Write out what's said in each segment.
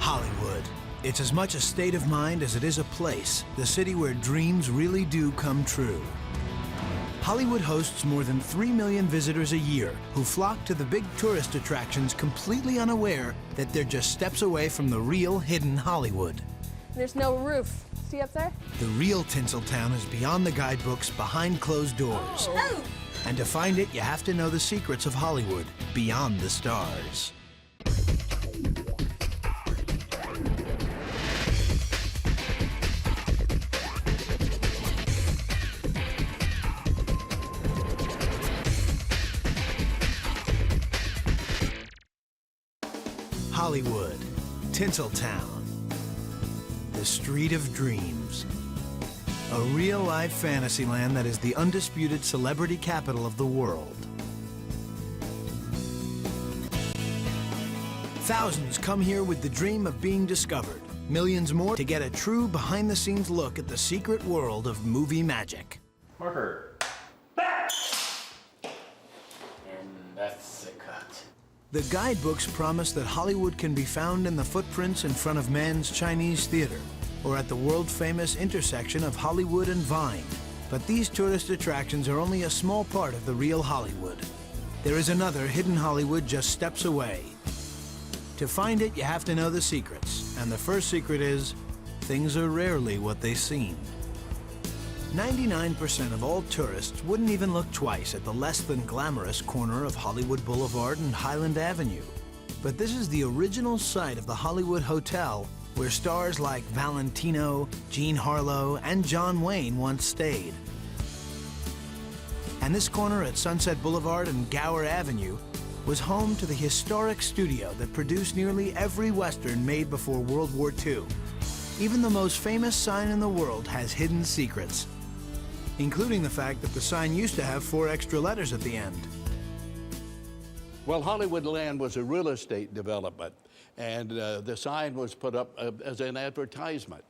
Hollywood. It's as much a state of mind as it is a place, the city where dreams really do come true. Hollywood hosts more than 3 million visitors a year who flock to the big tourist attractions completely unaware that they're just steps away from the real hidden Hollywood. There's no roof. See up there? The real Tinseltown is beyond the guidebooks, behind closed doors. Oh. And to find it, you have to know the secrets of Hollywood, beyond the stars. Hollywood, Tinseltown, the street of dreams. A real-life fantasy land that is the undisputed celebrity capital of the world. Thousands come here with the dream of being discovered. Millions more to get a true behind-the-scenes look at the secret world of movie magic. Marker. Back! And that's a cut. The guidebooks promise that Hollywood can be found in the footprints in front of Mann's Chinese Theater, or at the world-famous intersection of Hollywood and Vine. But these tourist attractions are only a small part of the real Hollywood. There is another hidden Hollywood just steps away. To find it, you have to know the secrets. And the first secret is, things are rarely what they seem. 99% of all tourists wouldn't even look twice at the less than glamorous corner of Hollywood Boulevard and Highland Avenue. But this is the original site of the Hollywood Hotel, where stars like Valentino, Jean Harlow, and John Wayne once stayed. And this corner at Sunset Boulevard and Gower Avenue was home to the historic studio that produced nearly every Western made before World War II. Even the most famous sign in the world has hidden secrets, including the fact that the sign used to have 4 extra letters at the end. Well, Hollywoodland was a real estate development, and the sign was put up as an advertisement.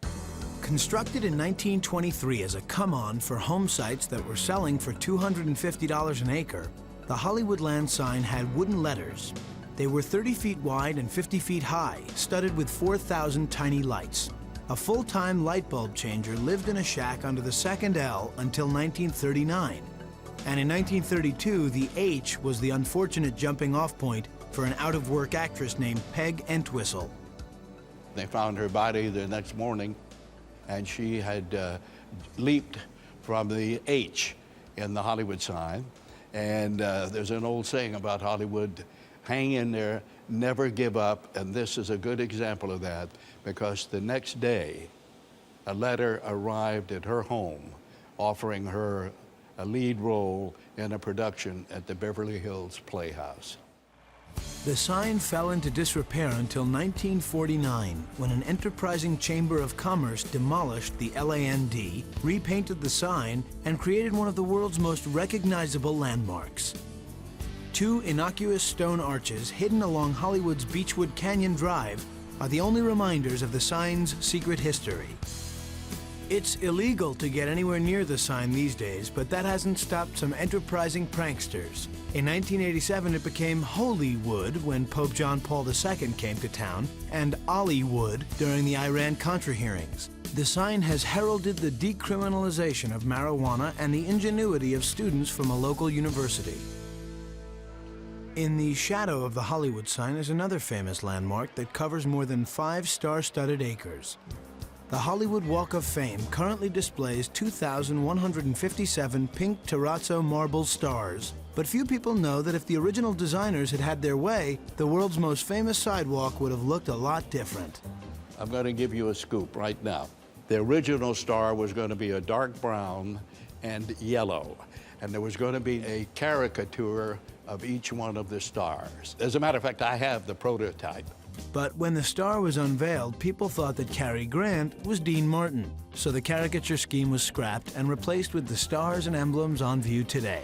Constructed in 1923 as a come-on for home sites that were selling for $250 an acre, the Hollywoodland sign had wooden letters. They were 30 feet wide and 50 feet high, studded with 4,000 tiny lights. A full-time light bulb changer lived in a shack under the second L until 1939. And in 1932, the H was the unfortunate jumping-off point for an out-of-work actress named Peg Entwistle. They found her body the next morning, and she had leaped from the H in the Hollywood sign. And there's an old saying about Hollywood, hang in there, never give up, and this is a good example of that, because the next day, a letter arrived at her home offering her a lead role in a production at the Beverly Hills Playhouse. The sign fell into disrepair until 1949, when an enterprising Chamber of Commerce demolished the LAND, repainted the sign, and created one of the world's most recognizable landmarks. 2 innocuous stone arches hidden along Hollywood's Beechwood Canyon Drive are the only reminders of the sign's secret history. It's illegal to get anywhere near the sign these days, but that hasn't stopped some enterprising pranksters. In 1987, it became Holywood when Pope John Paul II came to town, and Ollywood during the Iran-Contra hearings. The sign has heralded the decriminalization of marijuana and the ingenuity of students from a local university. In the shadow of the Hollywood sign is another famous landmark that covers more than 5 star-studded acres. The Hollywood Walk of Fame currently displays 2,157 pink terrazzo marble stars. But few people know that if the original designers had had their way, the world's most famous sidewalk would have looked a lot different. I'm going to give you a scoop right now. The original star was going to be a dark brown and yellow, and there was going to be a caricature of each one of the stars. As a matter of fact, I have the prototype. But when the star was unveiled, people thought that Cary Grant was Dean Martin. So the caricature scheme was scrapped and replaced with the stars and emblems on view today.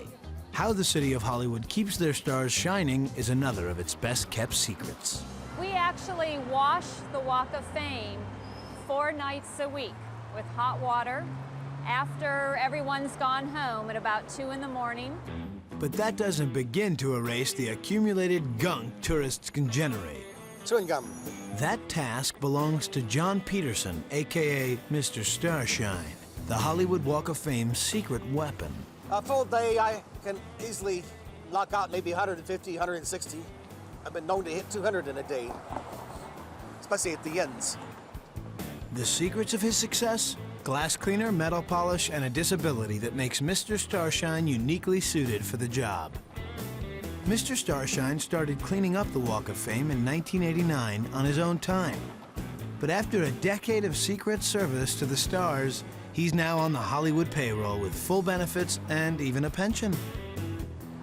How the city of Hollywood keeps their stars shining is another of its best-kept secrets. We actually wash the Walk of Fame 4 nights a week with hot water after everyone's gone home at about 2 in the morning. But that doesn't begin to erase the accumulated gunk tourists can generate. chewing gum. That task belongs to John Peterson, aka Mr. Starshine, the Hollywood Walk of Fame's secret weapon. A full day, I can easily knock out maybe 150, 160. I've been known to hit 200 in a day, especially at the ends. The secrets of his success? Glass cleaner, metal polish, and a disability that makes Mr. Starshine uniquely suited for the job. Mr. Starshine started cleaning up the Walk of Fame in 1989 on his own time. But after a decade of secret service to the stars, he's now on the Hollywood payroll with full benefits and even a pension.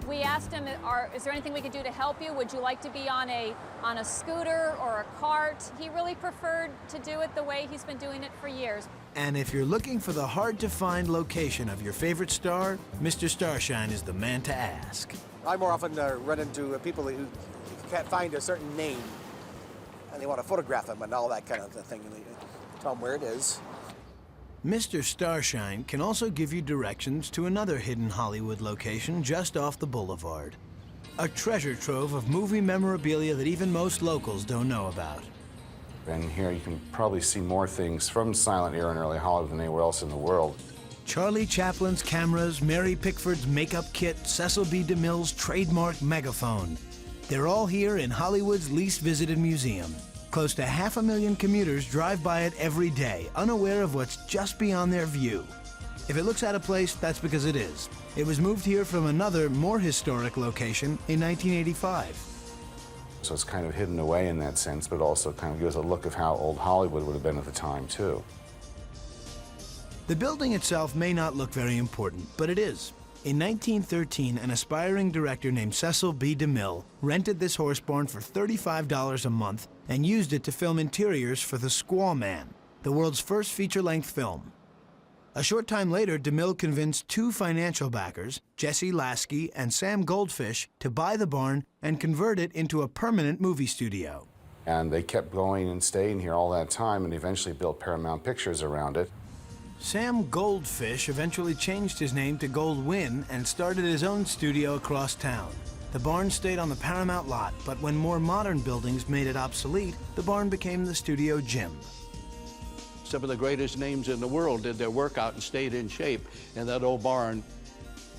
We asked him, is there anything we could do to help you? Would you like to be on a scooter or a cart? He really preferred to do it the way he's been doing it for years. And if you're looking for the hard-to-find location of your favorite star, Mr. Starshine is the man to ask. I more often run into people who can't find a certain name, and they want to photograph them and all that kind of thing, and they tell them where it is. Mr. Starshine can also give you directions to another hidden Hollywood location just off the boulevard. A treasure trove of movie memorabilia that even most locals don't know about. And here you can probably see more things from silent era and early Hollywood than anywhere else in the world. Charlie Chaplin's cameras, Mary Pickford's makeup kit, Cecil B. DeMille's trademark megaphone. They're all here in Hollywood's least visited museum. Close to 500,000 commuters drive by it every day, unaware of what's just beyond their view. If it looks out of place, that's because it is. It was moved here from another, more historic location in 1985. So it's kind of hidden away in that sense, but also kind of gives a look of how old Hollywood would have been at the time, too. The building itself may not look very important, but it is. In 1913, an aspiring director named Cecil B. DeMille rented this horse barn for $35 a month and used it to film interiors for The Squaw Man, the world's first feature-length film. A short time later, DeMille convinced two financial backers, Jesse Lasky and Sam Goldfish, to buy the barn and convert it into a permanent movie studio. And they kept going and staying here all that time and eventually built Paramount Pictures around it. Sam Goldfish eventually changed his name to Goldwyn and started his own studio across town. The barn stayed on the Paramount lot, but when more modern buildings made it obsolete, the barn became the studio gym. Some of the greatest names in the world did their workout and stayed in shape in that old barn.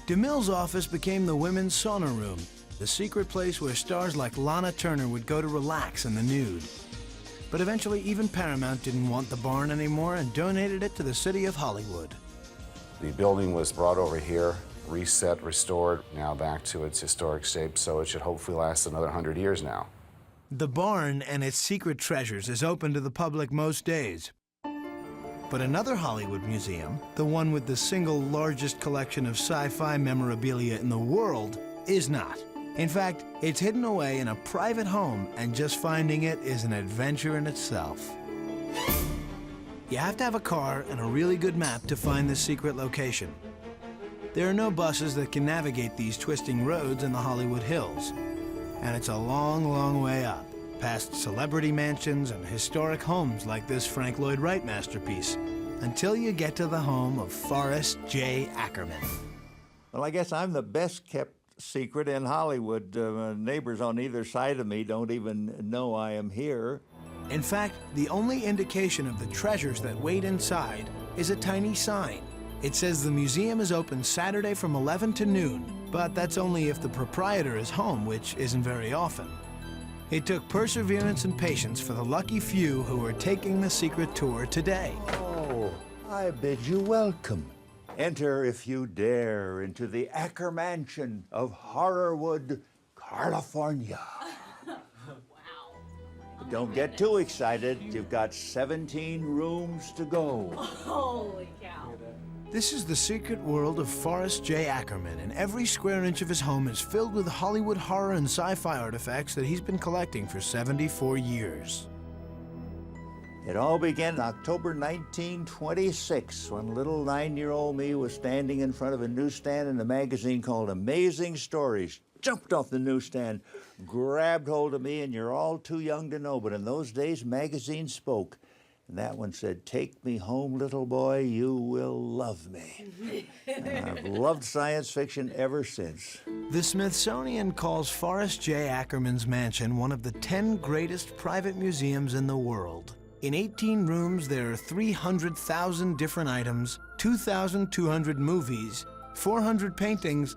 DeMille's office became the women's sauna room, the secret place where stars like Lana Turner would go to relax in the nude. But eventually, even Paramount didn't want the barn anymore and donated it to the city of Hollywood. The building was brought over here, reset, restored, now back to its historic shape, so it should hopefully last another 100 years now. The barn and its secret treasures is open to the public most days. But another Hollywood museum, the one with the single largest collection of sci-fi memorabilia in the world, is not. In fact, it's hidden away in a private home, and just finding it is an adventure in itself. You have to have a car and a really good map to find this secret location. There are no buses that can navigate these twisting roads in the Hollywood Hills. And it's a long, long way up, past celebrity mansions and historic homes like this Frank Lloyd Wright masterpiece, until you get to the home of Forrest J. Ackerman. Well, I guess I'm the best kept secret in Hollywood. Neighbors on either side of me don't even know I am here. In fact, the only indication of the treasures that wait inside is a tiny sign. It says the museum is open Saturday from 11 to noon, but that's only if the proprietor is home, which isn't very often. It took perseverance and patience for the lucky few who are taking the secret tour today. Oh, I bid you welcome. Enter, if you dare, into the Ackermansion of Horrorwood, California. Wow. Don't get too excited. You've got 17 rooms to go. Holy cow. This is the secret world of Forrest J. Ackerman, and every square inch of his home is filled with Hollywood horror and sci-fi artifacts that he's been collecting for 74 years. It all began in October 1926 when little 9-year-old me was standing in front of a newsstand in a magazine called Amazing Stories. Jumped off the newsstand, grabbed hold of me, and you're all too young to know, but in those days, magazines spoke. And that one said, "Take me home, little boy, you will love me." And I've loved science fiction ever since. The Smithsonian calls Forrest J. Ackerman's mansion one of the 10 greatest private museums in the world. In 18 rooms, there are 300,000 different items, 2,200 movies, 400 paintings,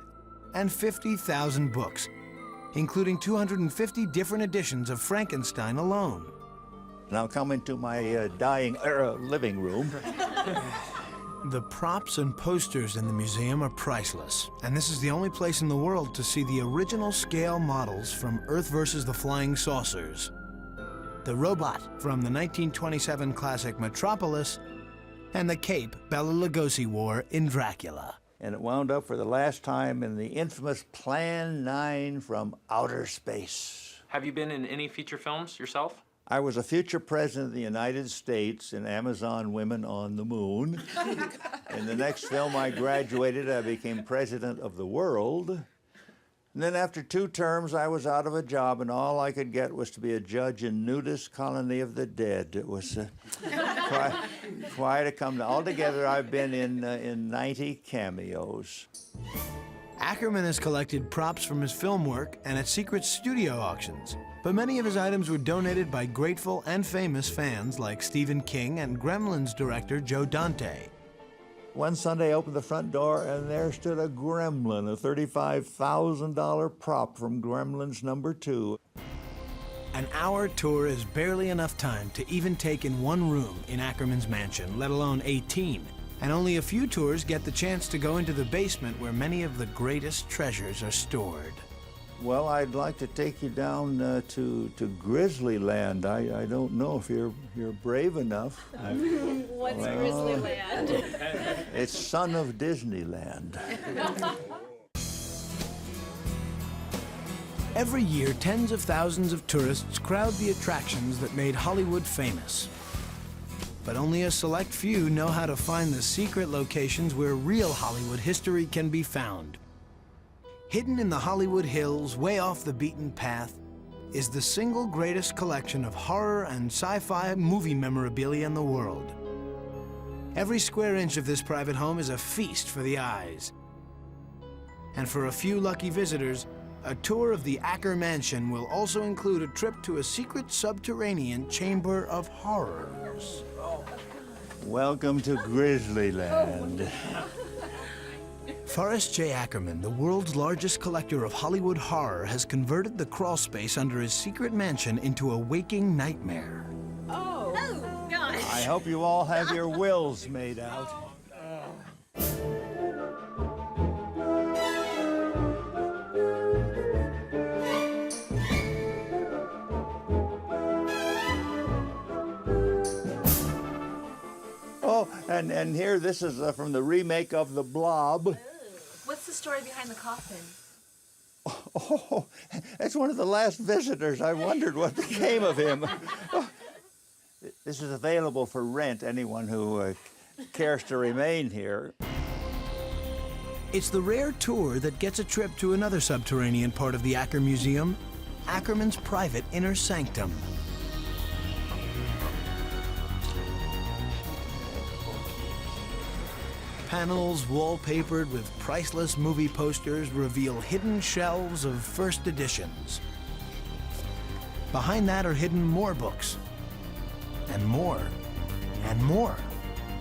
and 50,000 books, including 250 different editions of Frankenstein alone. Now come into my living room. The props and posters in the museum are priceless, and this is the only place in the world to see the original scale models from Earth vs. the Flying Saucers, the robot from the 1927 classic Metropolis, and the cape Bela Lugosi wore in Dracula. And it wound up for the last time in the infamous Plan 9 from outer space. Have you been in any feature films yourself? I was a future president of the United States in Amazon Women on the Moon. In the next film I graduated, I became president of the world. And then after 2 terms, I was out of a job, and all I could get was to be a judge in Nudist Colony of the Dead. It was quite a come. Altogether, I've been in 90 cameos. Ackerman has collected props from his film work and at secret studio auctions, but many of his items were donated by grateful and famous fans like Stephen King and Gremlins director Joe Dante. One Sunday, I opened the front door, and there stood a gremlin, a $35,000 prop from Gremlins #2. An hour tour is barely enough time to even take in one room in Ackerman's mansion, let alone 18. And only a few tours get the chance to go into the basement where many of the greatest treasures are stored. Well, I'd like to take you down to Grizzly Land. I don't know if you're brave enough. What's Grizzly Land? It's son of Disneyland. Every year, tens of thousands of tourists crowd the attractions that made Hollywood famous. But only a select few know how to find the secret locations where real Hollywood history can be found. Hidden in the Hollywood Hills, way off the beaten path, is the single greatest collection of horror and sci-fi movie memorabilia in the world. Every square inch of this private home is a feast for the eyes. And for a few lucky visitors, a tour of the Acker Mansion will also include a trip to a secret subterranean chamber of horrors. Welcome to Grizzly Land. Forrest J. Ackerman, the world's largest collector of Hollywood horror, has converted the crawl space under his secret mansion into a waking nightmare. Oh, gosh. I hope you all have your wills made out. Oh, and here, this is from the remake of The Blob. What's the story behind the coffin? Oh, that's one of the last visitors. I wondered what became of him. This is available for rent, anyone who cares to remain here. It's the rare tour that gets a trip to another subterranean part of the Acker Museum, Ackerman's private inner sanctum. Panels wallpapered with priceless movie posters reveal hidden shelves of first editions. Behind that are hidden more books, and more, and more.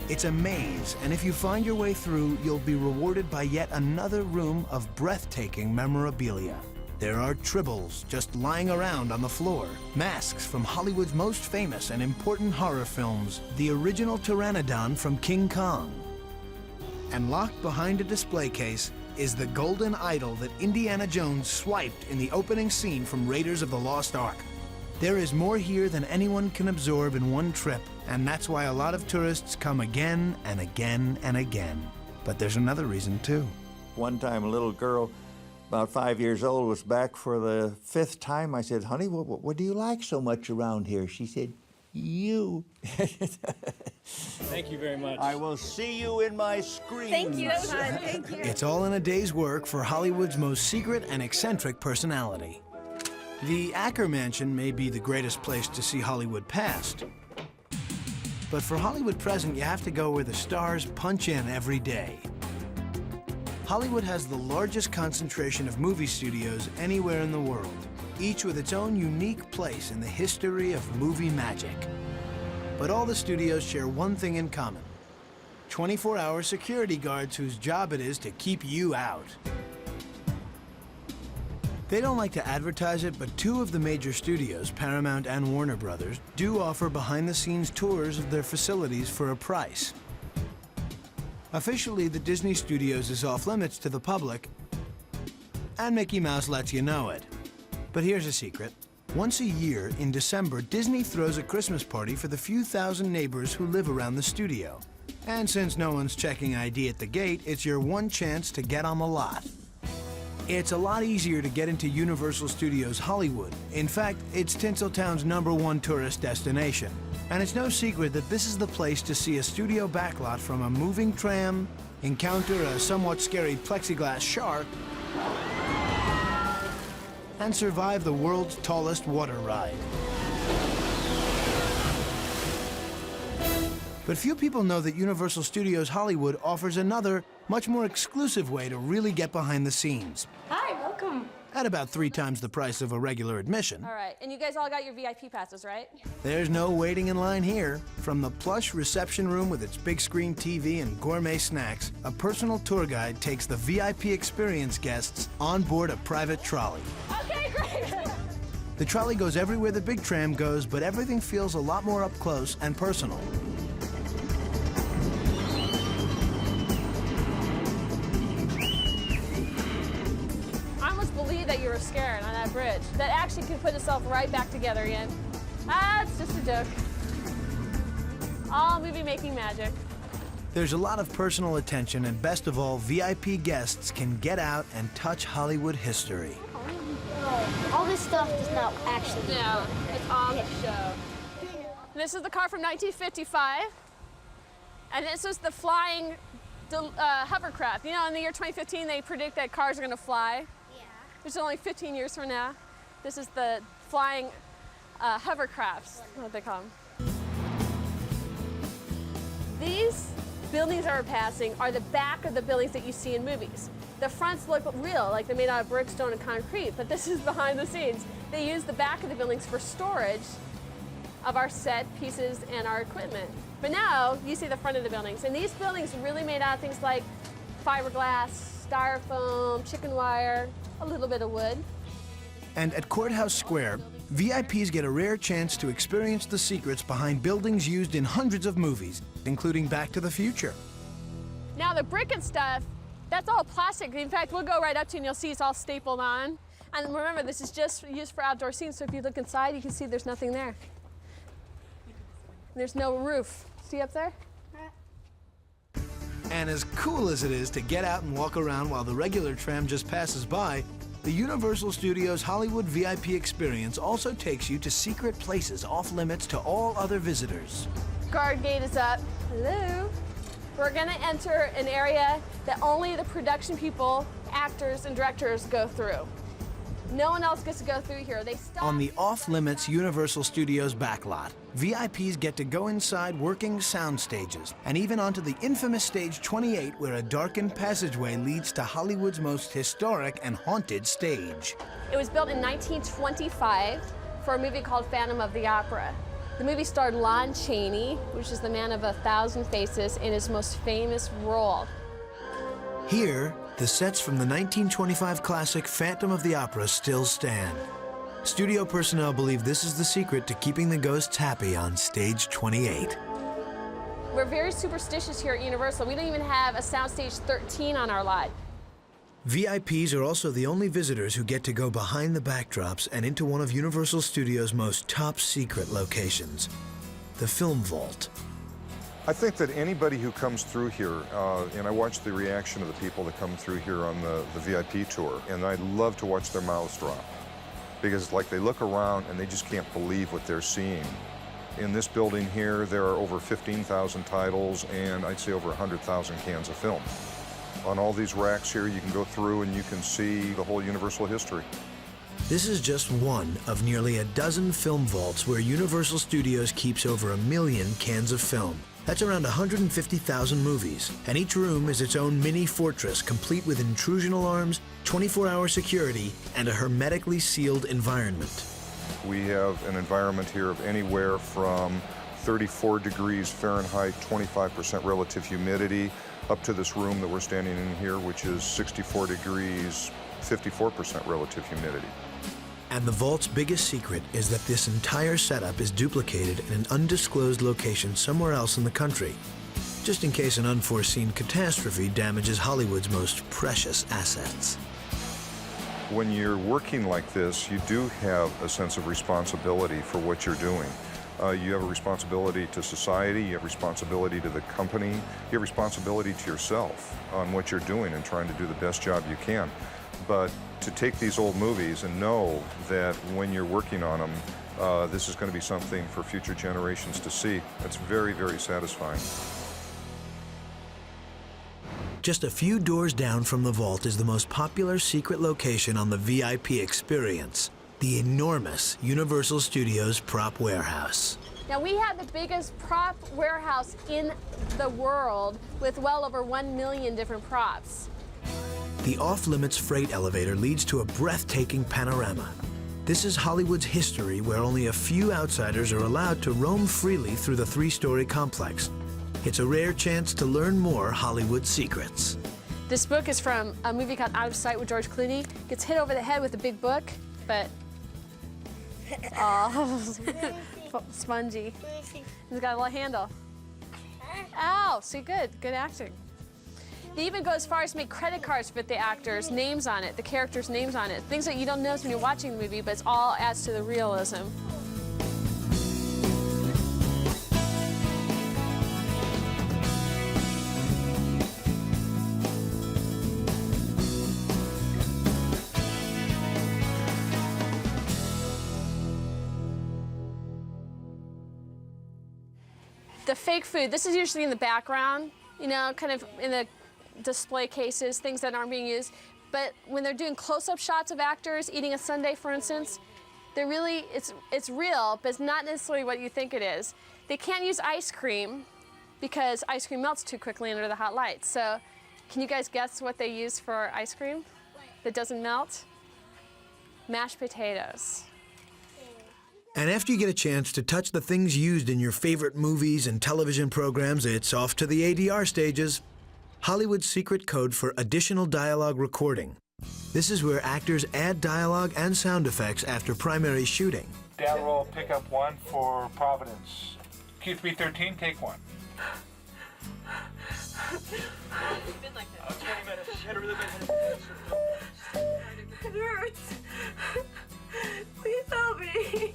It's a maze, and if you find your way through, you'll be rewarded by yet another room of breathtaking memorabilia. There are tribbles just lying around on the floor, masks from Hollywood's most famous and important horror films, the original Pteranodon from King Kong. And locked behind a display case is the golden idol that Indiana Jones swiped in the opening scene from Raiders of the Lost Ark. There is more here than anyone can absorb in one trip, and that's why a lot of tourists come again and again and again. But there's another reason, too. One time, a little girl, about 5 years old, was back for the 5th time. I said, "Honey, what do you like so much around here?" She said, "You." Thank you very much. I will see you in my screen. Thank you, that was fun. Thank you. It's all in a day's work for Hollywood's most secret and eccentric personality. The Acker Mansion may be the greatest place to see Hollywood past, But for Hollywood present, you have to go where the stars punch in every day. Hollywood has the largest concentration of movie studios anywhere in the world, each with its own unique place in the history of movie magic. But all the studios share one thing in common: 24-hour security guards whose job it is to keep you out. They don't like to advertise it, but two of the major studios, Paramount and Warner Brothers, do offer behind-the-scenes tours of their facilities for a price. Officially, the Disney Studios is off-limits to the public, and Mickey Mouse lets you know it. But here's a secret. Once a year, in December, Disney throws a Christmas party for the few thousand neighbors who live around the studio. And since no one's checking ID at the gate, it's your one chance to get on the lot. It's a lot easier to get into Universal Studios Hollywood. In fact, it's Tinseltown's #1 tourist destination. And it's no secret that this is the place to see a studio backlot from a moving tram, encounter a somewhat scary plexiglass shark, and survive the world's tallest water ride. But few people know that Universal Studios Hollywood offers another, much more exclusive way to really get behind the scenes. Hi, welcome. At about 3 times the price of a regular admission. All right, and you guys all got your VIP passes, right? There's no waiting in line here. From the plush reception room with its big screen TV and gourmet snacks, a personal tour guide takes the VIP experience guests on board a private trolley. Okay, great. The trolley goes everywhere the big tram goes, but everything feels a lot more up close and personal. That you were scared on that bridge. That actually could put itself right back together again. Ah, it's just a joke. All movie making magic. There's a lot of personal attention, and best of all, VIP guests can get out and touch Hollywood history. All this stuff is not actually. No, it's on the show. This is the car from 1955, and this is the flying hovercraft. You know, in the year 2015, they predict that cars are going to fly. Which is only 15 years from now. This is the flying hovercrafts, what they call them. These buildings that we're passing are the back of the buildings that you see in movies. The fronts look real, like they're made out of brick, stone, and concrete, but this is behind the scenes. They use the back of the buildings for storage of our set pieces and our equipment. But now you see the front of the buildings, and these buildings are really made out of things like fiberglass, styrofoam, chicken wire, a little bit of wood. And at Courthouse Square, VIPs get a rare chance to experience the secrets behind buildings used in hundreds of movies, including Back to the Future. Now the brick and stuff, that's all plastic. In fact, we'll go right up to it and you'll see it's all stapled on. And remember, this is just used for outdoor scenes, so if you look inside, you can see there's nothing there. There's no roof. See up there? And as cool as it is to get out and walk around while the regular tram just passes by, the Universal Studios Hollywood VIP experience also takes you to secret places off limits to all other visitors. Guard gate is up. Hello. We're gonna enter an area that only the production people, actors, and directors go through. No one else gets to go through here. They stop. On the off-limits Universal Studios backlot, VIPs get to go inside working sound stages and even onto the infamous Stage 28, where a darkened passageway leads to Hollywood's most historic and haunted stage. It was built in 1925 for a movie called Phantom of the Opera. The movie starred Lon Chaney, which is the man of 1,000 faces, in his most famous role. Here, the sets from the 1925 classic Phantom of the Opera still stand. Studio personnel believe this is the secret to keeping the ghosts happy on Stage 28. We're very superstitious here at Universal. We don't even have a Soundstage 13 on our lot. VIPs are also the only visitors who get to go behind the backdrops and into one of Universal Studios' most top-secret locations, the Film Vault. I think that anybody who comes through here, and I watch the reaction of the people that come through here on the VIP tour, and I love to watch their mouths drop. Because like they look around and they just can't believe what they're seeing. In this building here, there are over 15,000 titles and I'd say over 100,000 cans of film. On all these racks here, you can go through and you can see the whole Universal history. This is just one of nearly a dozen film vaults where Universal Studios keeps over 1 million cans of film. That's around 150,000 movies, and each room is its own mini fortress, complete with intrusion alarms, 24-hour security, and a hermetically sealed environment. We have an environment here of anywhere from 34 degrees Fahrenheit, 25% relative humidity, up to this room that we're standing in here, which is 64 degrees, 54% relative humidity. And the vault's biggest secret is that this entire setup is duplicated in an undisclosed location somewhere else in the country, just in case an unforeseen catastrophe damages Hollywood's most precious assets. When you're working like this, you do have a sense of responsibility for what you're doing. You have a responsibility to society, you have responsibility to the company, you have responsibility to yourself on what you're doing and trying to do the best job you can. But to take these old movies and know that when you're working on them, this is going to be something for future generations to see, it's very, very satisfying. Just a few doors down from the vault is the most popular secret location on the VIP experience, the enormous Universal Studios prop warehouse. Now, we have the biggest prop warehouse in the world with well over 1 million different props. The off-limits freight elevator leads to a breathtaking panorama. This is Hollywood's history, where only a few outsiders are allowed to roam freely through the 3-story complex. It's a rare chance to learn more Hollywood secrets. This book is from a movie called Out of Sight with George Clooney. Gets hit over the head with a big book, but spongy. It's got a little handle. Ow, see, good acting. They even go as far as to make credit cards with the actors' names on it, the characters' names on it. Things that you don't notice when you're watching the movie, but it all adds to the realism. The fake food, this is usually in the background, you know, kind of in the display cases, things that aren't being used. But when they're doing close-up shots of actors eating a sundae, for instance, they're really, it's real, but it's not necessarily what you think it is. They can't use ice cream because ice cream melts too quickly under the hot lights. So can you guys guess what they use for ice cream that doesn't melt? Mashed potatoes. And after you get a chance to touch the things used in your favorite movies and television programs, it's off to the ADR stages. Hollywood's secret code for additional dialogue recording. This is where actors add dialogue and sound effects after primary shooting. Down roll, pick up 1 for Providence. Q313, take 1. It's been like that. 20 minutes. Hit a really big It hurts. Please help me.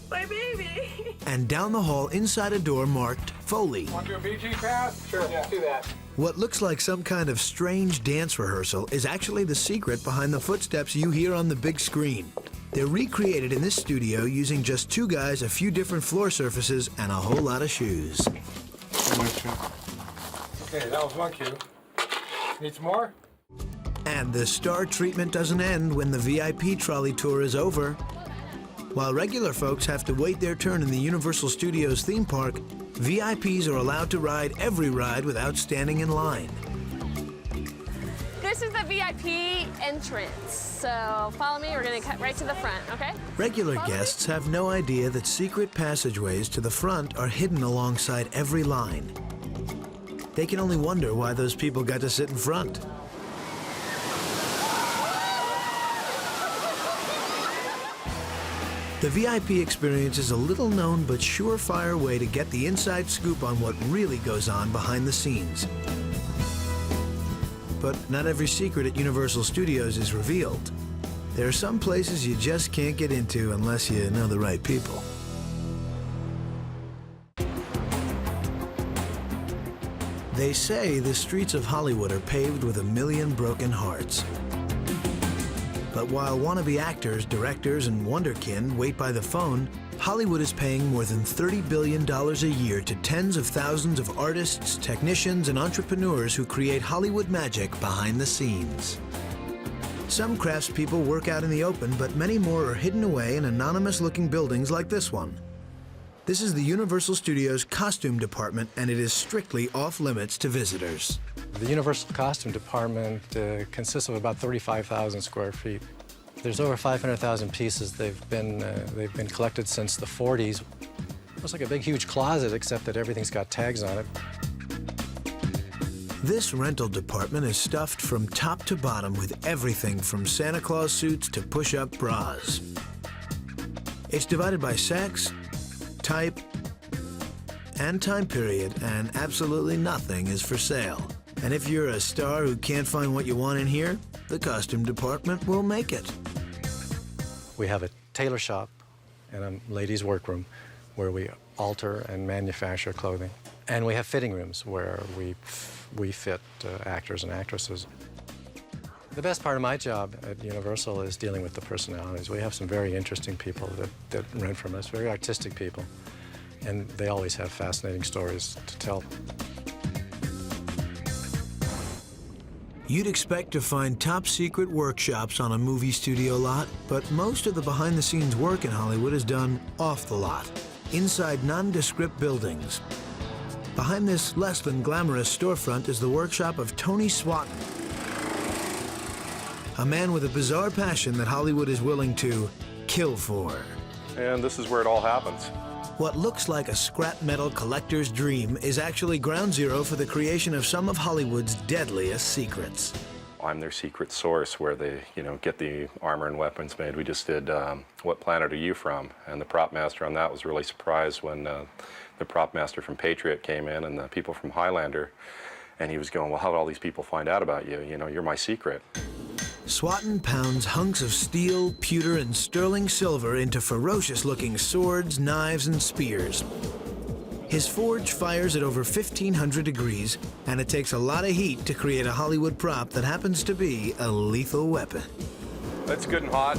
My baby. And down the hall inside a door marked Foley. Want to do a BG pass? Sure, yeah, do that. What looks like some kind of strange dance rehearsal is actually the secret behind the footsteps you hear on the big screen. They're recreated in this studio using just 2 guys, a few different floor surfaces, and a whole lot of shoes. Okay, that was 1 cue. Need some more? And the star treatment doesn't end when the VIP trolley tour is over. While regular folks have to wait their turn in the Universal Studios theme park, VIPs are allowed to ride every ride without standing in line. This is the VIP entrance. So follow me, we're gonna cut right to the front, okay? Regular guests have no idea that secret passageways to the front are hidden alongside every line. They can only wonder why those people got to sit in front. The VIP experience is a little-known but surefire way to get the inside scoop on what really goes on behind the scenes. But not every secret at Universal Studios is revealed. There are some places you just can't get into unless you know the right people. They say the streets of Hollywood are paved with 1 million broken hearts. But while wannabe actors, directors, and wonderkin wait by the phone, Hollywood is paying more than $30 billion a year to tens of thousands of artists, technicians, and entrepreneurs who create Hollywood magic behind the scenes. Some craftspeople work out in the open, but many more are hidden away in anonymous-looking buildings like this one. This is the Universal Studios costume department, and it is strictly off-limits to visitors. The Universal costume department consists of about 35,000 square feet. There's over 500,000 pieces. They've been collected since the 40s. It's like a big, huge closet, except that everything's got tags on it. This rental department is stuffed from top to bottom with everything from Santa Claus suits to push-up bras. It's divided by sex, type, and time period, and absolutely nothing is for sale. And if you're a star who can't find what you want in here, the costume department will make it. We have a tailor shop and a ladies' workroom where we alter and manufacture clothing. And we have fitting rooms where we fit actors and actresses. The best part of my job at Universal is dealing with the personalities. We have some very interesting people that rent from us, very artistic people, and they always have fascinating stories to tell. You'd expect to find top-secret workshops on a movie studio lot, but most of the behind-the-scenes work in Hollywood is done off the lot, inside nondescript buildings. Behind this less than glamorous storefront is the workshop of Tony Swatton, a man with a bizarre passion that Hollywood is willing to kill for. And this is where it all happens. What looks like a scrap metal collector's dream is actually ground zero for the creation of some of Hollywood's deadliest secrets. I'm their secret source where they, get the armor and weapons made. We just did What Planet Are You From? And the prop master on that was really surprised when the prop master from Patriot came in and the people from Highlander, and he was going, well, how did all these people find out about you? You're my secret. Swatton pounds hunks of steel, pewter, and sterling silver into ferocious-looking swords, knives, and spears. His forge fires at over 1,500 degrees, and it takes a lot of heat to create a Hollywood prop that happens to be a lethal weapon. That's good and hot.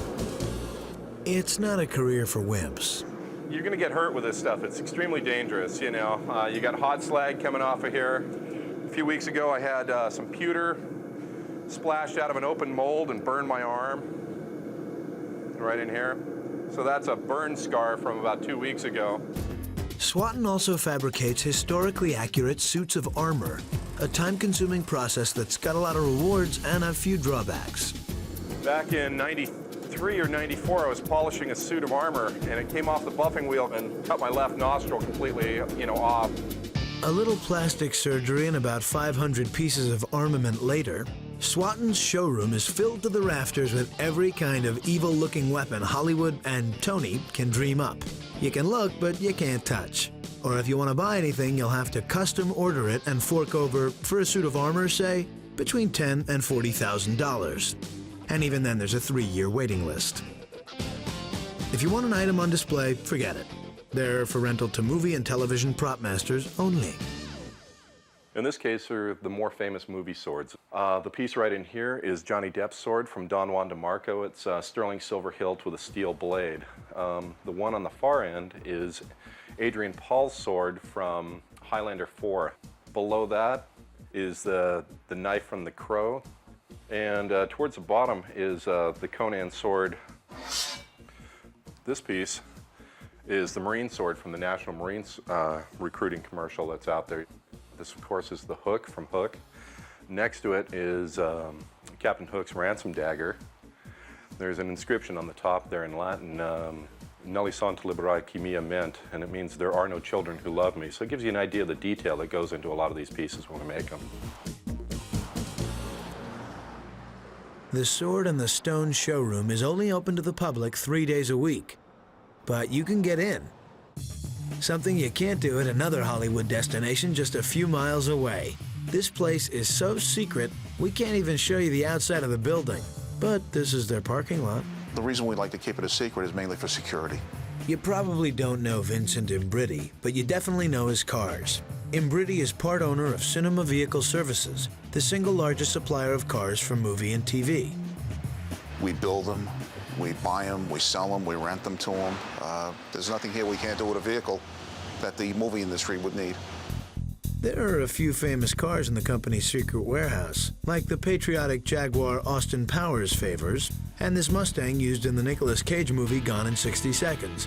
It's not a career for wimps. You're going to get hurt with this stuff. It's extremely dangerous, You got hot slag coming off of here. A few weeks ago, I had some pewter splashed out of an open mold and burned my arm right in here. So that's a burn scar from about 2 weeks ago. Swatton also fabricates historically accurate suits of armor, a time-consuming process that's got a lot of rewards and a few drawbacks. Back in 93 or 94, I was polishing a suit of armor, and it came off the buffing wheel and cut my left nostril completely, off. A little plastic surgery and about 500 pieces of armament later, Swatton's showroom is filled to the rafters with every kind of evil-looking weapon Hollywood and Tony can dream up. You can look, but you can't touch. Or if you want to buy anything, you'll have to custom order it and fork over, for a suit of armor, say, between $10,000 and $40,000. And even then, there's a 3-year waiting list. If you want an item on display, forget it. They're for rental to movie and television prop masters only. In this case, are the more famous movie swords. The piece right in here is Johnny Depp's sword from Don Juan DeMarco. It's sterling silver hilt with a steel blade. The one on the far end is Adrian Paul's sword from Highlander 4. Below that is the knife from The Crow. And towards the bottom is the Conan sword. This piece is the Marine sword from the National Marines recruiting commercial that's out there. This, of course, is the Hook from Hook. Next to it is Captain Hook's ransom dagger. There's an inscription on the top there in Latin, Nulli sunt liberi qui mea ment, and it means there are no children who love me. So it gives you an idea of the detail that goes into a lot of these pieces when we make them. The Sword and the Stone showroom is only open to the public 3 days a week, but you can get in. Something you can't do at another Hollywood destination just a few miles away. This place is so secret, we can't even show you the outside of the building. But this is their parking lot. The reason we like to keep it a secret is mainly for security. You probably don't know Vincent Imbritti, but you definitely know his cars. Imbritti is part owner of Cinema Vehicle Services, the single largest supplier of cars for movie and TV. We build them, we buy them, we sell them, we rent them to them. There's nothing here we can't do with a vehicle that the movie industry would need. There are a few famous cars in the company's secret warehouse, like the patriotic Jaguar Austin Powers favors, and this Mustang used in the Nicolas Cage movie Gone in 60 Seconds.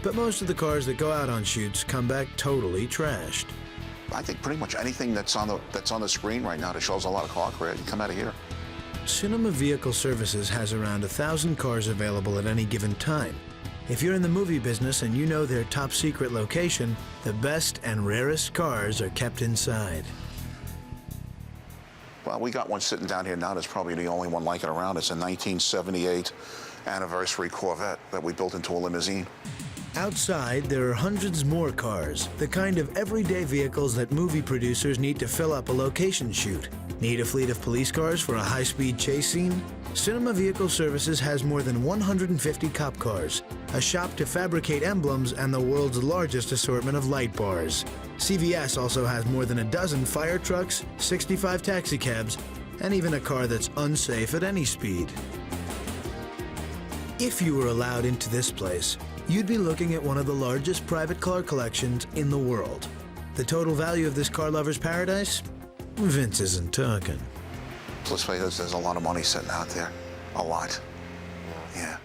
But most of the cars that go out on shoots come back totally trashed. I think pretty much anything that's on the screen right now that shows a lot of car credit, you come out of here. Cinema Vehicle Services has around 1,000 cars available at any given time. If you're in the movie business and you know their top secret location, the best and rarest cars are kept inside. Well, we got one sitting down here now that's probably the only one like it around. It's a 1978 anniversary Corvette that we built into a limousine. Outside, there are hundreds more cars, the kind of everyday vehicles that movie producers need to fill up a location shoot. Need a fleet of police cars for a high-speed chase scene? Cinema Vehicle Services has more than 150 cop cars, a shop to fabricate emblems, and the world's largest assortment of light bars. CVS also has more than a dozen fire trucks, 65 taxicabs, and even a car that's unsafe at any speed. If you were allowed into this place, you'd be looking at one of the largest private car collections in the world. The total value of this car lover's paradise? Vince isn't talking. Let's face it, there's a lot of money sitting out there. A lot. Yeah.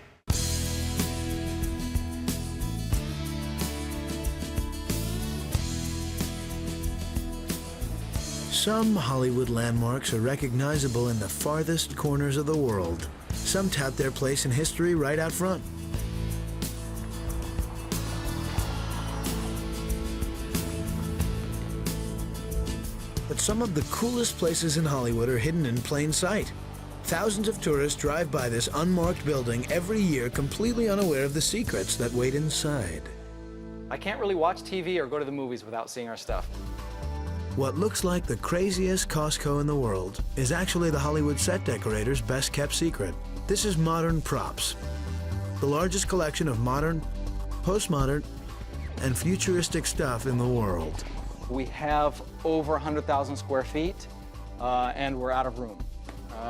Some Hollywood landmarks are recognizable in the farthest corners of the world. Some tout their place in history right out front. But some of the coolest places in Hollywood are hidden in plain sight. Thousands of tourists drive by this unmarked building every year, completely unaware of the secrets that wait inside. I can't really watch TV or go to the movies without seeing our stuff. What looks like the craziest Costco in the world is actually the Hollywood set decorator's best-kept secret. This is Modern Props, the largest collection of modern, postmodern, and futuristic stuff in the world. We have over 100,000 square feet, and we're out of room.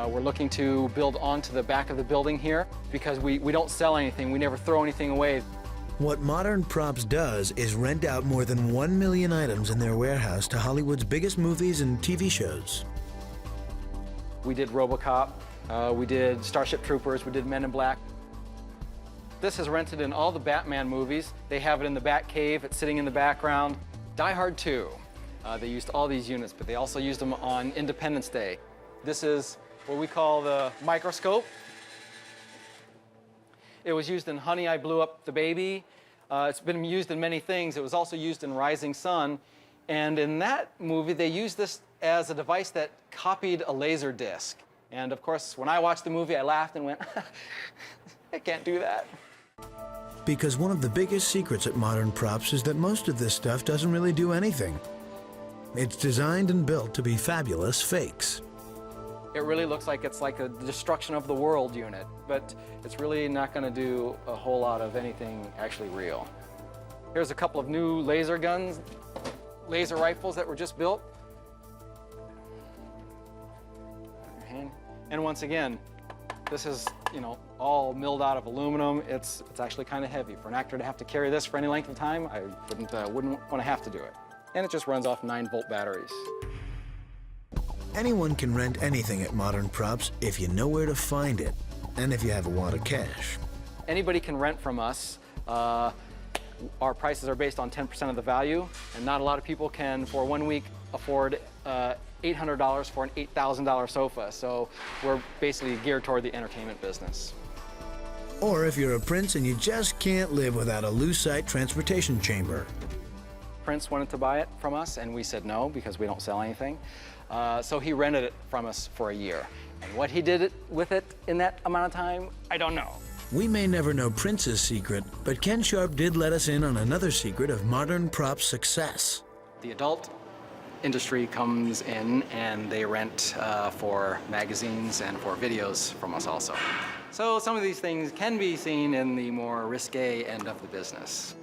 We're looking to build onto the back of the building here because we don't sell anything. We never throw anything away. What Modern Props does is rent out more than 1 million items in their warehouse to Hollywood's biggest movies and TV shows. We did RoboCop, we did Starship Troopers, we did Men in Black. This is rented in all the Batman movies. They have it in the Batcave, it's sitting in the background. Die Hard 2, they used all these units, but they also used them on Independence Day. This is what we call the microscope. It was used in Honey, I Blew Up the Baby. It's been used in many things. It was also used in Rising Sun. And in that movie, they used this as a device that copied a laser disc. And of course, when I watched the movie, I laughed and went, I can't do that. Because one of the biggest secrets at Modern Props is that most of this stuff doesn't really do anything. It's designed and built to be fabulous fakes. It really looks like it's like a destruction of the world unit, but it's really not going to do a whole lot of anything actually real. Here's a couple of new laser guns, laser rifles that were just built. And once again, this is, all milled out of aluminum. It's actually kind of heavy. For an actor to have to carry this for any length of time, I wouldn't want to have to do it. And it just runs off 9-volt batteries. Anyone can rent anything at Modern Props if you know where to find it, and if you have a wad of cash. Anybody can rent from us. Our prices are based on 10% of the value, and not a lot of people can, for 1 week, afford $800 for an $8,000 sofa. So we're basically geared toward the entertainment business. Or if you're a prince and you just can't live without a Lucite transportation chamber. Prince wanted to buy it from us, and we said no because we don't sell anything. So he rented it from us for a year. And what he did with it in that amount of time, I don't know. We may never know Prince's secret, but Ken Sharp did let us in on another secret of Modern Props' success. The adult industry comes in and they rent for magazines and for videos from us also. So some of these things can be seen in the more risque end of the business.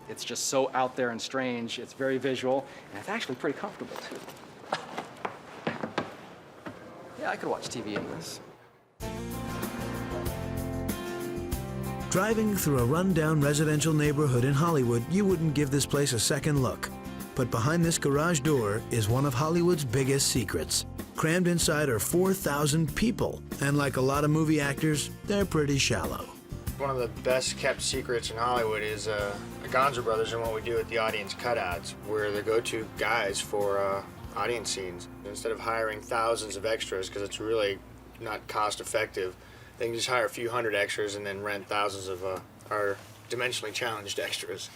It's just so out there and strange. It's very visual, and it's actually pretty comfortable, too. Yeah, I could watch TV in this. Driving through a rundown residential neighborhood in Hollywood, you wouldn't give this place a second look. But behind this garage door is one of Hollywood's biggest secrets. Crammed inside are 4,000 people, and like a lot of movie actors, they're pretty shallow. One of the best kept secrets in Hollywood is the Gonzo Brothers and what we do at the audience cutouts. We're the go-to guys for audience scenes. Instead of hiring thousands of extras, because it's really not cost effective, they can just hire a few hundred extras and then rent thousands of our dimensionally challenged extras.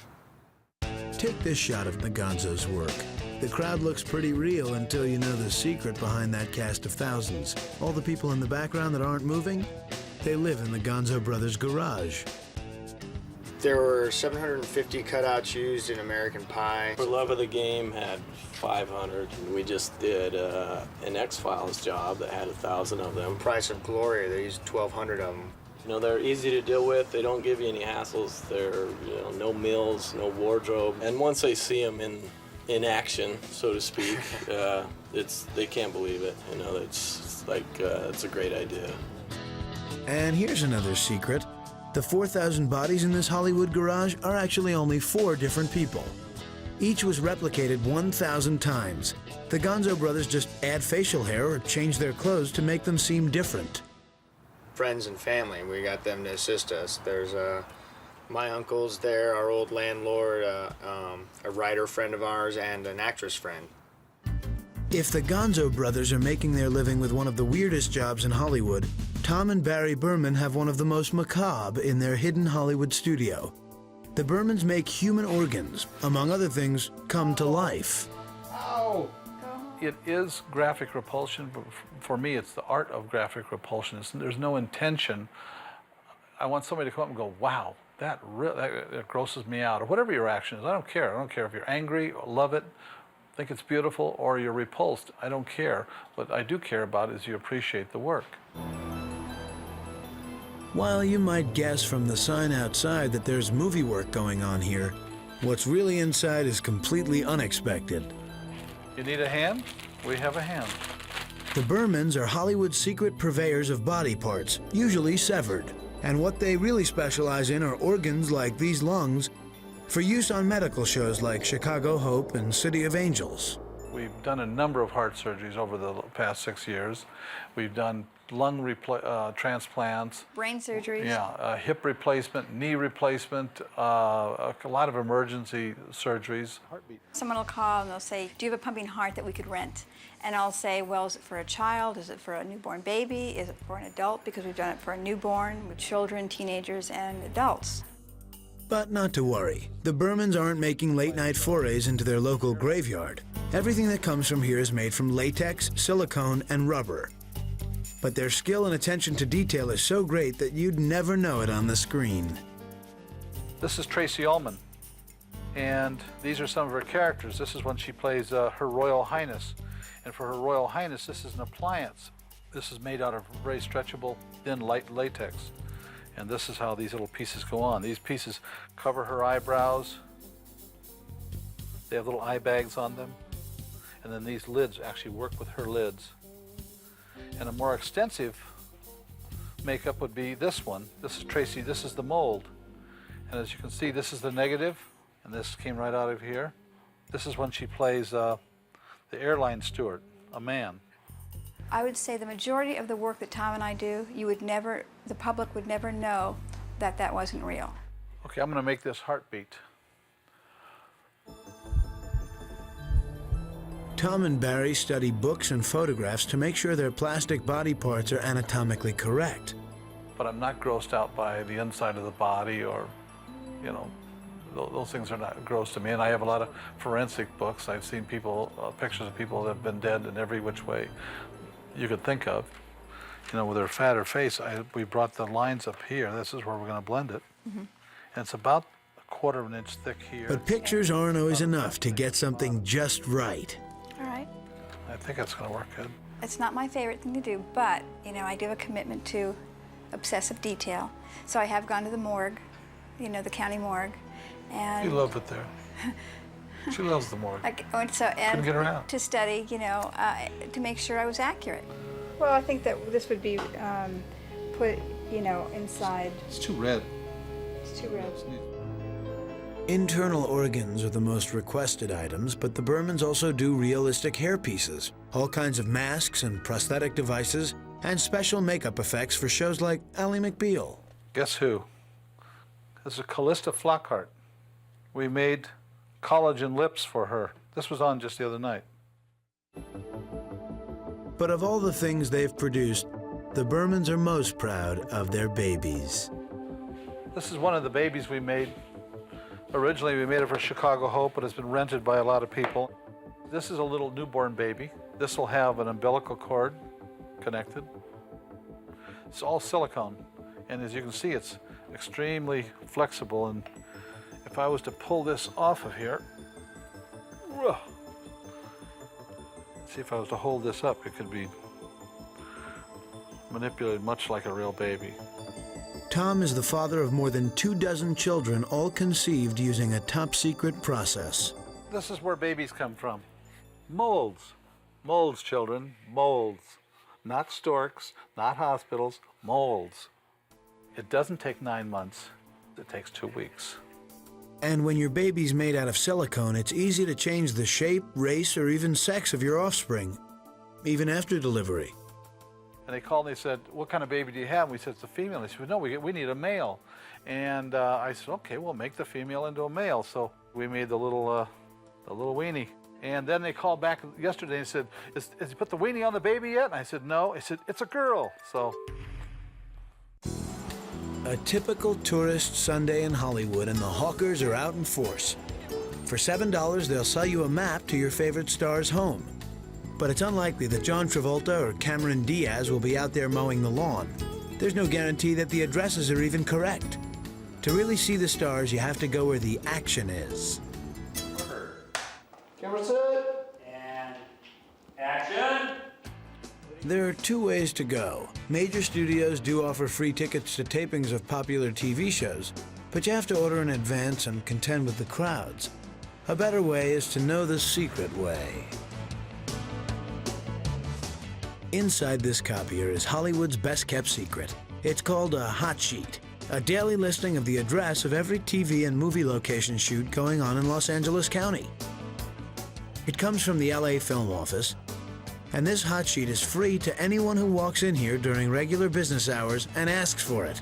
Take this shot of the Gonzo's work. The crowd looks pretty real until you know the secret behind that cast of thousands. All the people in the background that aren't moving, they live in the Gonzo Brothers' garage. There were 750 cutouts used in American Pie. For Love of the Game had 500, and we just did an X-Files job that had 1,000 of them. Price of Glory, they used 1,200 of them. You know, they're easy to deal with. They don't give you any hassles. They're, you know, no mills, no wardrobe. And once they see them in action, so to speak, they can't believe it. You know, it's like it's a great idea. And here's another secret. The 4,000 bodies in this Hollywood garage are actually only 4 different people. Each was replicated 1,000 times. The Gonzo Brothers just add facial hair or change their clothes to make them seem different. Friends and family, we got them to assist us. There's my uncle's there, our old landlord, a writer friend of ours, and an actress friend. If the Gonzo Brothers are making their living with one of the weirdest jobs in Hollywood, Tom and Barry Berman have one of the most macabre in their hidden Hollywood studio. The Bermans make human organs, among other things, come to life. Ow! It is graphic repulsion, but for me, it's the art of graphic repulsion. There's no intention. I want somebody to come up and go, wow, that grosses me out, or whatever your reaction is. I don't care. I don't care if you're angry or love it, think it's beautiful, or you're repulsed. I don't care. What I do care about is you appreciate the work. While you might guess from the sign outside that there's movie work going on here, what's really inside is completely unexpected. You need a hand? We have a hand. The Bermans are Hollywood's secret purveyors of body parts, usually severed. And what they really specialize in are organs like these lungs for use on medical shows like Chicago Hope and City of Angels. We've done a number of heart surgeries over the past 6 years. We've done lung transplants. Brain surgeries. Yeah, hip replacement, knee replacement, a lot of emergency surgeries. Someone will call and they'll say, do you have a pumping heart that we could rent? And I'll say, well, is it for a child? Is it for a newborn baby? Is it for an adult? Because we've done it for a newborn, with children, teenagers, and adults. But not to worry. The Bermans aren't making late-night forays into their local graveyard. Everything that comes from here is made from latex, silicone, and rubber. But their skill and attention to detail is so great that you'd never know it on the screen. This is Tracy Ullman, and these are some of her characters. This is when she plays Her Royal Highness. And for Her Royal Highness, this is an appliance. This is made out of very stretchable, thin, light latex. And this is how these little pieces go on. These pieces cover her eyebrows. They have little eye bags on them. And then these lids actually work with her lids. And a more extensive makeup would be this one. This is Tracy, this is the mold. And as you can see, this is the negative, and this came right out of here. This is when she plays the airline steward, a man. I would say the majority of the work that Tom and I do, the public would never know that that wasn't real. Okay, I'm gonna make this heartbeat. Tom and Barry study books and photographs to make sure their plastic body parts are anatomically correct. But I'm not grossed out by the inside of the body or, you know, those things are not gross to me. And I have a lot of forensic books. I've seen people, pictures of people that have been dead in every which way you could think of. You know, with their fat or face, we brought the lines up here. This is where we're gonna blend it. Mm-hmm. And it's about 1/4 of an inch thick here. But pictures aren't always enough to get something just right. All right. I think that's gonna work good. It's not my favorite thing to do, but, you know, I do have a commitment to obsessive detail. So I have gone to the morgue, you know, the county morgue, and... You love it there. She loves the morgue. Couldn't get around. To study, you know, to make sure I was accurate. Well, I think that this would be put, you know, inside. It's too red. It's too red. Internal organs are the most requested items, but the Bermans also do realistic hair pieces, all kinds of masks and prosthetic devices, and special makeup effects for shows like Ally McBeal. Guess who? This is Callista Flockhart. We made collagen lips for her. This was on just the other night. But of all the things they've produced, the Bermans are most proud of their babies. This is one of the babies we made. Originally, we made it for Chicago Hope, but it's been rented by a lot of people. This is a little newborn baby. This will have an umbilical cord connected. It's all silicone. And as you can see, it's extremely flexible. And if I was to pull this off of here, see if I was to hold this up, it could be manipulated much like a real baby. Tom is the father of more than 24 children, all conceived using a top-secret process. This is where babies come from. Molds. Molds, children. Molds. Not storks, not hospitals, molds. It doesn't take 9 months. It takes 2 weeks. And when your baby's made out of silicone, it's easy to change the shape, race, or even sex of your offspring, even after delivery. And they called and they said, what kind of baby do you have? And we said, it's a female. And they said, no, we need a male. And I said, okay, we'll make the female into a male. So we made the little weenie. And then they called back yesterday and said, has he put the weenie on the baby yet? And I said, no. I said, it's a girl. So. A typical tourist Sunday in Hollywood, and the hawkers are out in force. For $7, they'll sell you a map to your favorite star's home. But it's unlikely that John Travolta or Cameron Diaz will be out there mowing the lawn. There's no guarantee that the addresses are even correct. To really see the stars, you have to go where the action is. Camera set. And action. There are 2 ways to go. Major studios do offer free tickets to tapings of popular TV shows, but you have to order in advance and contend with the crowds. A better way is to know the secret way. Inside this copier is Hollywood's best-kept secret. It's called a hot sheet, a daily listing of the address of every TV and movie location shoot going on in Los Angeles County. It comes from the LA Film Office, and this hot sheet is free to anyone who walks in here during regular business hours and asks for it.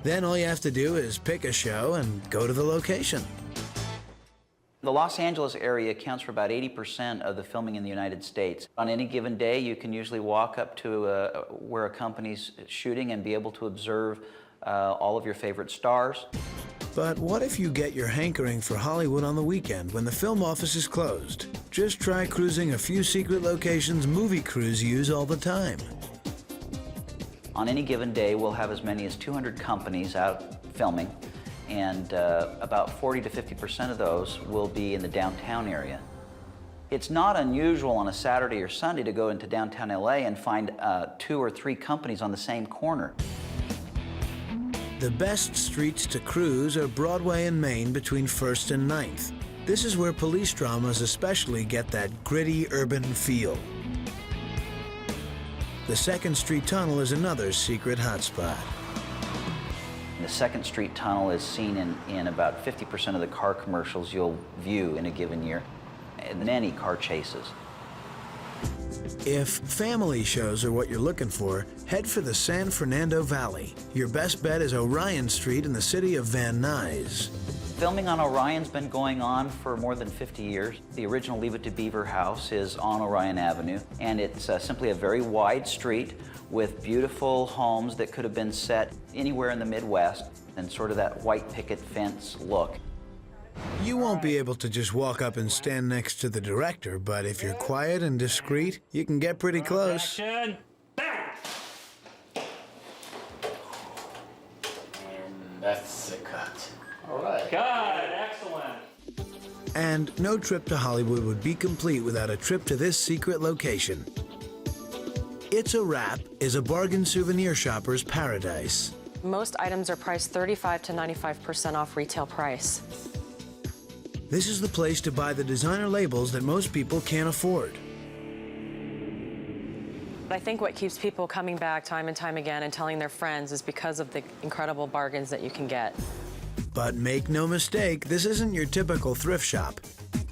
Then all you have to do is pick a show and go to the location. The Los Angeles area accounts for about 80% of the filming in the United States. On any given day, you can usually walk up to where a company's shooting and be able to observe all of your favorite stars. But what if you get your hankering for Hollywood on the weekend when the film office is closed? Just try cruising a few secret locations movie crews use all the time. On any given day, we'll have as many as 200 companies out filming, and about 40 to 50% of those will be in the downtown area. It's not unusual on a Saturday or Sunday to go into downtown LA and find 2 or 3 companies on the same corner. The best streets to cruise are Broadway and Main between 1st and 9th. This is where police dramas especially get that gritty urban feel. The 2nd Street Tunnel is another secret hotspot. The 2nd Street Tunnel is seen in about 50% of the car commercials you'll view in a given year, and many car chases. If family shows are what you're looking for, head for the San Fernando Valley. Your best bet is Orion Street in the city of Van Nuys. Filming on Orion's been going on for more than 50 years. The original Leave It to Beaver house is on Orion Avenue, and it's simply a very wide street with beautiful homes that could have been set anywhere in the Midwest, and sort of that white picket fence look. You won't be able to just walk up and stand next to the director, but if you're quiet and discreet, you can get pretty close. Action. Bang. And that's a cut. All right. Cut. Excellent. And no trip to Hollywood would be complete without a trip to this secret location. It's a Wrap is a bargain souvenir shopper's paradise. Most items are priced 35 to 95% off retail price. This is the place to buy the designer labels that most people can't afford. But I think what keeps people coming back time and time again and telling their friends is because of the incredible bargains that you can get. But make no mistake, this isn't your typical thrift shop.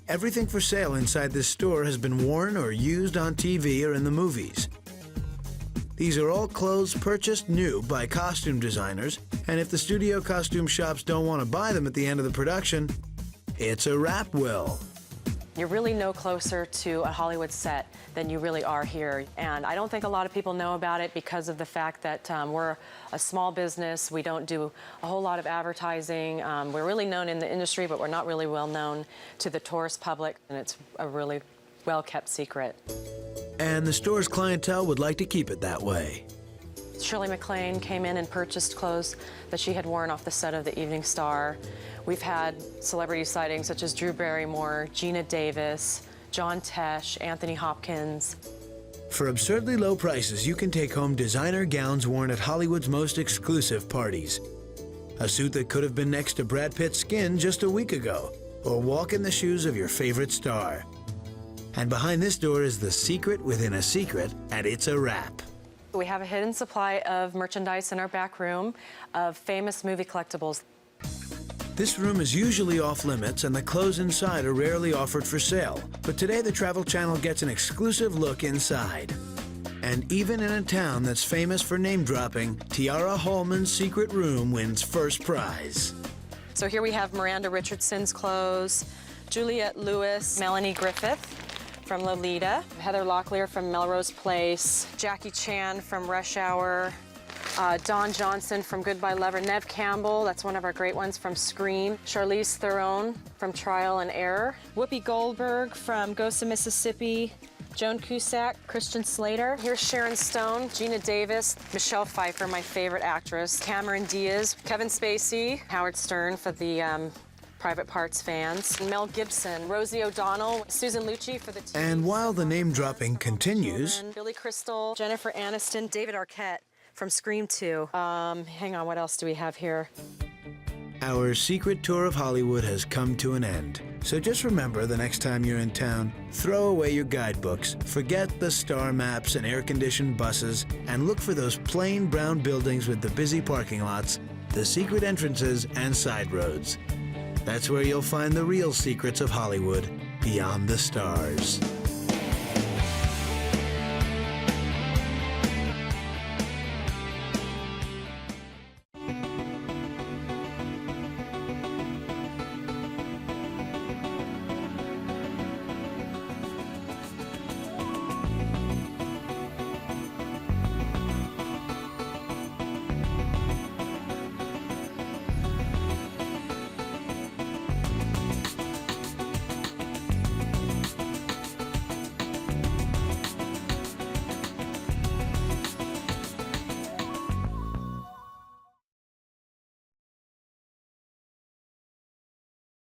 Everything for sale inside this store has been worn or used on TV or in the movies. These are all clothes purchased new by costume designers, and if the studio costume shops don't want to buy them at the end of the production, it's a wrap will. You're really no closer to a Hollywood set than you really are here. And I don't think a lot of people know about it because of the fact that we're a small business. We don't do a whole lot of advertising. We're really known in the industry, but we're not really well known to the tourist public, and it's a really well-kept secret. And the store's clientele would like to keep it that way. Shirley MacLaine came in and purchased clothes that she had worn off the set of The Evening Star. We've had celebrity sightings such as Drew Barrymore, Gina Davis, John Tesh, Anthony Hopkins. For absurdly low prices, you can take home designer gowns worn at Hollywood's most exclusive parties. A suit that could have been next to Brad Pitt's skin just a week ago, or walk in the shoes of your favorite star. And behind this door is the secret within a secret, and it's a wrap. We have a hidden supply of merchandise in our back room of famous movie collectibles. This room is usually off limits, and the clothes inside are rarely offered for sale. But today, the Travel Channel gets an exclusive look inside. And even in a town that's famous for name-dropping, Tiara Hallman's secret room wins first prize. So here we have Miranda Richardson's clothes, Juliette Lewis, Melanie Griffith from Lolita, Heather Locklear from Melrose Place, Jackie Chan from Rush Hour, Don Johnson from Goodbye Lover, Neve Campbell, that's one of our great ones, from Scream, Charlize Theron from Trial and Error, Whoopi Goldberg from Ghost of Mississippi, Joan Cusack, Christian Slater. Here's Sharon Stone, Gina Davis, Michelle Pfeiffer, my favorite actress, Cameron Diaz, Kevin Spacey, Howard Stern for the Private Parts fans, Mel Gibson, Rosie O'Donnell, Susan Lucci for the TV. And while the name-dropping continues, Billy Crystal, Jennifer Aniston, David Arquette from Scream 2. Hang on, what else do we have here? our secret tour of Hollywood has come to an end. So just remember, the next time you're in town, throw away your guidebooks, forget the star maps and air-conditioned buses, and look for those plain brown buildings with the busy parking lots, the secret entrances, and side roads. That's where you'll find the real secrets of Hollywood, beyond the stars.